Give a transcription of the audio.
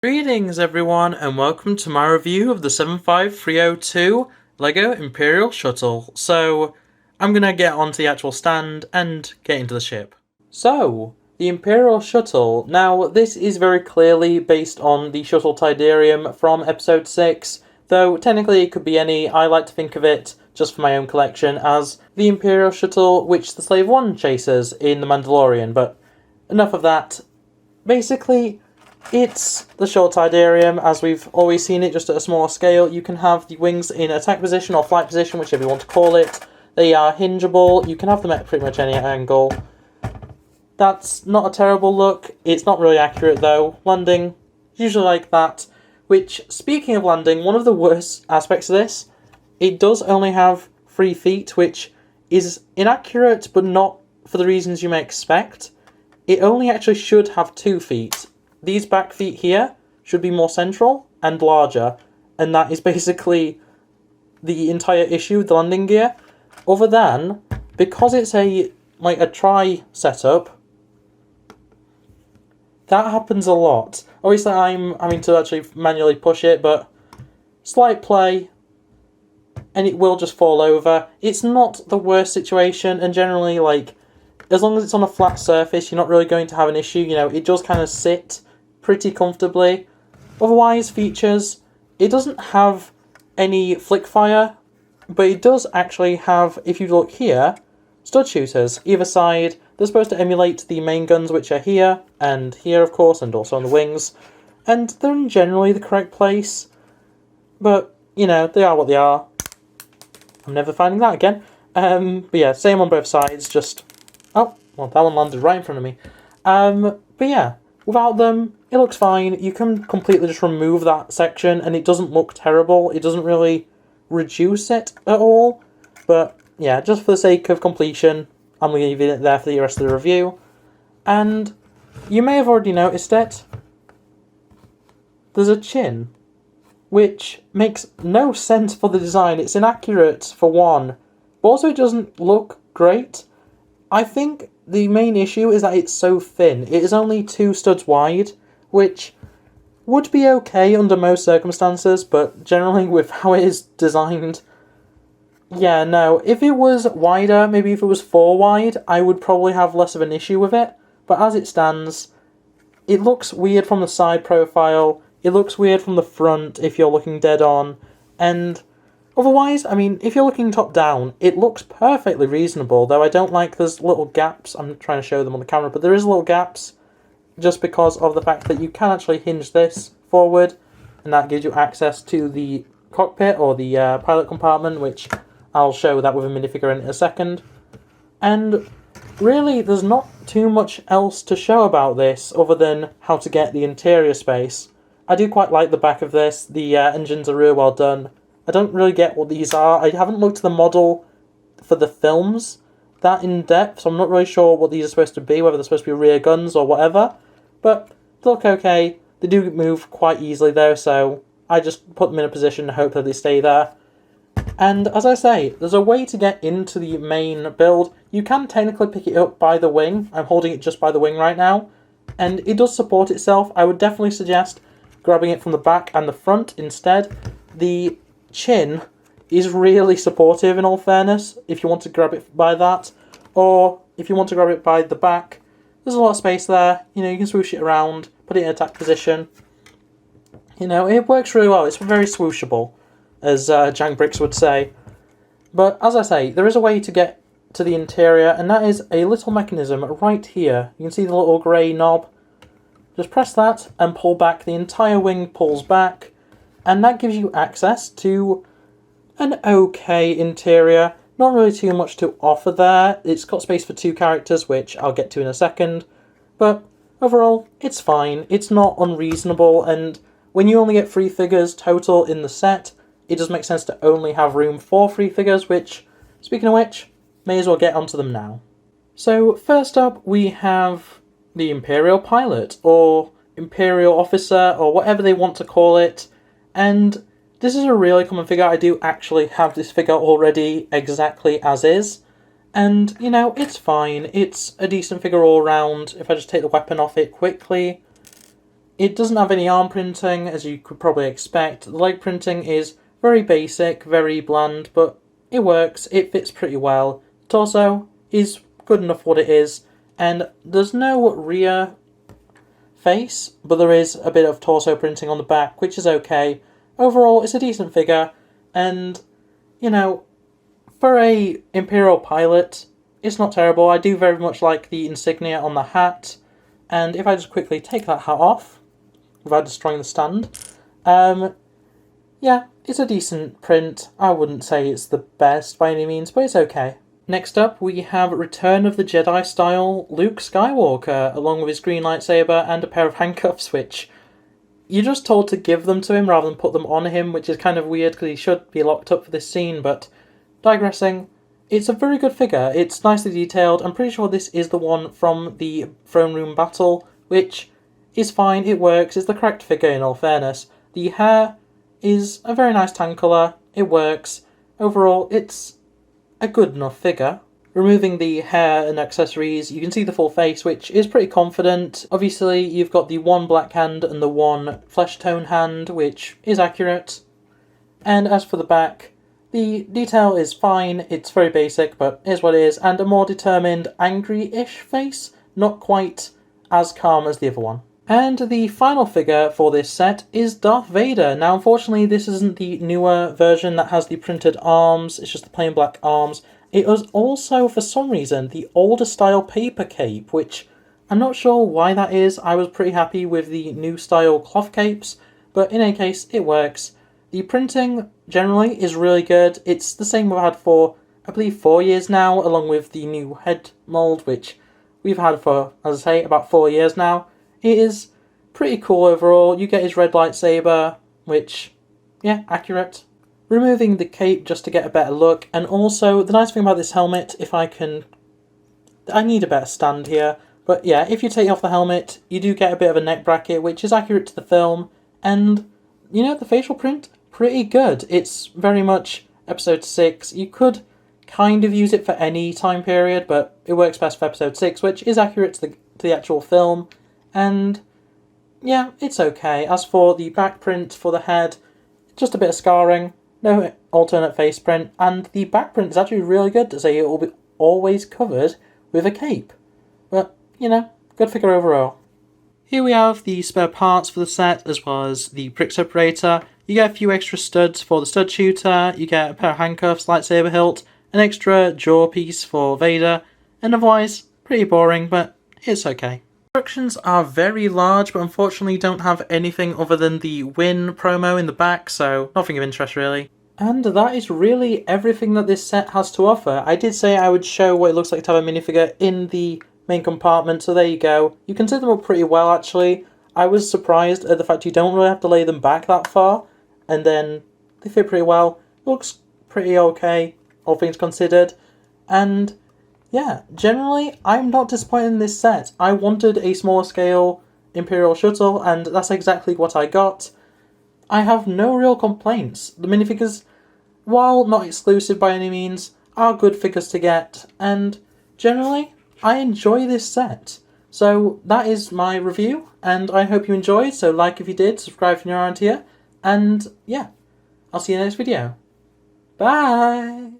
Greetings everyone and welcome to my review of the 75302 LEGO Imperial Shuttle. So, I'm gonna get onto the actual stand and get into the ship. So, the Imperial Shuttle. Now, this is very clearly based on the Shuttle Tidarium from episode 6, though technically it could be any. I like to think of it, just for my own collection, as the Imperial Shuttle which the Slave One chases in The Mandalorian, but enough of that. Basically, it's the Shuttle Tidarium, as we've always seen it, just at a smaller scale. You can have the wings in attack position or flight position, whichever you want to call it. They are hingeable. You can have them at pretty much any angle. That's not a terrible look. It's not really accurate, though. Landing, usually like that. Which, speaking of landing, one of the worst aspects of this, it does only have 3 feet, which is inaccurate, but not for the reasons you may expect. It only actually should have 2 feet. These back feet here should be more central and larger, and that is basically the entire issue with the landing gear. Other than, because it's a tri setup, that happens a lot. Obviously I'm having to actually manually push it, but slight play, and it will just fall over. It's not the worst situation, and generally, as long as it's on a flat surface, you're not really going to have an issue. It does kind of sit pretty comfortably. Otherwise, features, it doesn't have any flick fire, but it does actually have, if you look here, stud shooters either side. They're supposed to emulate the main guns, which are here, and here of course, and also on the wings, and they're in generally the correct place, but, they are what they are. I'm never finding that again. But yeah, same on both sides, just... Oh, well, that one landed right in front of me. But yeah, without them, it looks fine. You can completely just remove that section and it doesn't look terrible. It doesn't really reduce it at all. But yeah, just for the sake of completion, I'm leaving it there for the rest of the review. And you may have already noticed it. There's a chin, which makes no sense for the design. It's inaccurate, for one, but also it doesn't look great. I think the main issue is that it's so thin. It is only 2 studs wide, which would be okay under most circumstances, but generally with how it is designed, yeah, no. If it was wider, maybe if it was 4 wide, I would probably have less of an issue with it, but as it stands, it looks weird from the side profile, it looks weird from the front if you're looking dead on, and otherwise, if you're looking top down, it looks perfectly reasonable, though I don't like there's little gaps. I'm trying to show them on the camera, but there is little gaps just because of the fact that you can actually hinge this forward, and that gives you access to the cockpit or the pilot compartment, which I'll show that with a minifigure in a second. And really, there's not too much else to show about this other than how to get the interior space. I do quite like the back of this. The engines are really well done. I don't really get what these are. I haven't looked at the model for the films that in depth, so I'm not really sure what these are supposed to be, whether they're supposed to be rear guns or whatever, but they look okay. They do move quite easily though, so I just put them in a position and hope that they stay there. And as I say, there's a way to get into the main build. You can technically pick it up by the wing. I'm holding it just by the wing right now, and it does support itself. I would definitely suggest grabbing it from the back and the front instead. The chin is really supportive, in all fairness, if you want to grab it by that, or if you want to grab it by the back, there's a lot of space there. You can swoosh it around, put it in attack position. It works really well. It's very swooshable, as Jank Bricks would say. But as I say, there is a way to get to the interior, and that is a little mechanism right here. You can see the little grey knob. Just press that and pull back. The entire wing pulls back, and that gives you access to an okay interior. Not really too much to offer there. It's got space for 2 characters, which I'll get to in a second. But overall, it's fine. It's not unreasonable, and when you only get 3 figures total in the set, it does make sense to only have room for 3 figures, which, speaking of which, may as well get onto them now. So first up, we have the Imperial pilot, or Imperial officer, or whatever they want to call it. And this is a really common figure. I do actually have this figure already exactly as is. And, it's fine. It's a decent figure all round. If I just take the weapon off it quickly, It doesn't have any arm printing, as you could probably expect. The leg printing is very basic, very bland, but it works, it fits pretty well. Torso is good enough what it is, and there's no rear face, but there is a bit of torso printing on the back, which is okay. Overall, it's a decent figure, and, you know, for a Imperial pilot, it's not terrible. I do very much like the insignia on the hat, and if I just quickly take that hat off, without destroying the stand, yeah, it's a decent print. I wouldn't say it's the best by any means, but it's okay. Next up, we have Return of the Jedi style Luke Skywalker, along with his green lightsaber and a pair of handcuffs, which you're just told to give them to him rather than put them on him, which is kind of weird because he should be locked up for this scene, but digressing, it's a very good figure. It's nicely detailed. I'm pretty sure this is the one from the throne room battle, which is fine, it works, it's the correct figure in all fairness. The hair is a very nice tan colour, it works. Overall, it's a good enough figure. Removing the hair and accessories, you can see the full face, which is pretty confident. Obviously, you've got the one black hand and the one flesh tone hand, which is accurate. And as for the back, the detail is fine, it's very basic, but is what it is, and a more determined, angry-ish face, not quite as calm as the other one. And the final figure for this set is Darth Vader. Now, unfortunately, this isn't the newer version that has the printed arms, it's just the plain black arms. It was also, for some reason, the older style paper cape, which I'm not sure why that is. I was pretty happy with the new style cloth capes, but in any case, it works. The printing, generally, is really good. It's the same we've had for, I believe, 4 years now, along with the new head mould, which we've had for, as I say, about 4 years now. It is pretty cool overall. You get his red lightsaber, which, yeah, accurate. Removing the cape just to get a better look, and also, the nice thing about this helmet, if I can... I need a better stand here, but yeah, if you take off the helmet, you do get a bit of a neck bracket, which is accurate to the film, and, you know, the facial print, pretty good. It's very much episode 6. You could kind of use it for any time period, but it works best for episode 6, which is accurate to the actual film, and yeah, it's okay. As for the back print for the head, just a bit of scarring, no alternate face print, and the back print is actually really good to say it will be always covered with a cape. But, you know, good figure overall. Here we have the spare parts for the set, as well as the brick separator. You get a few extra studs for the stud shooter, you get a pair of handcuffs, lightsaber hilt, an extra jaw piece for Vader, and otherwise, pretty boring, but it's okay. Instructions are very large, but unfortunately don't have anything other than the win promo in the back, so nothing of interest really. And that is really everything that this set has to offer. I did say I would show what it looks like to have a minifigure in the main compartment, so there you go. You can set them up pretty well actually. I was surprised at the fact you don't really have to lay them back that far, and then they fit pretty well. Looks pretty okay, all things considered, and yeah, generally, I'm not disappointed in this set. I wanted a smaller scale Imperial Shuttle, and that's exactly what I got. I have no real complaints. The minifigures, while not exclusive by any means, are good figures to get, and generally, I enjoy this set. So that is my review, and I hope you enjoyed, so like if you did, subscribe if you're around here, and yeah, I'll see you in the next video. Bye!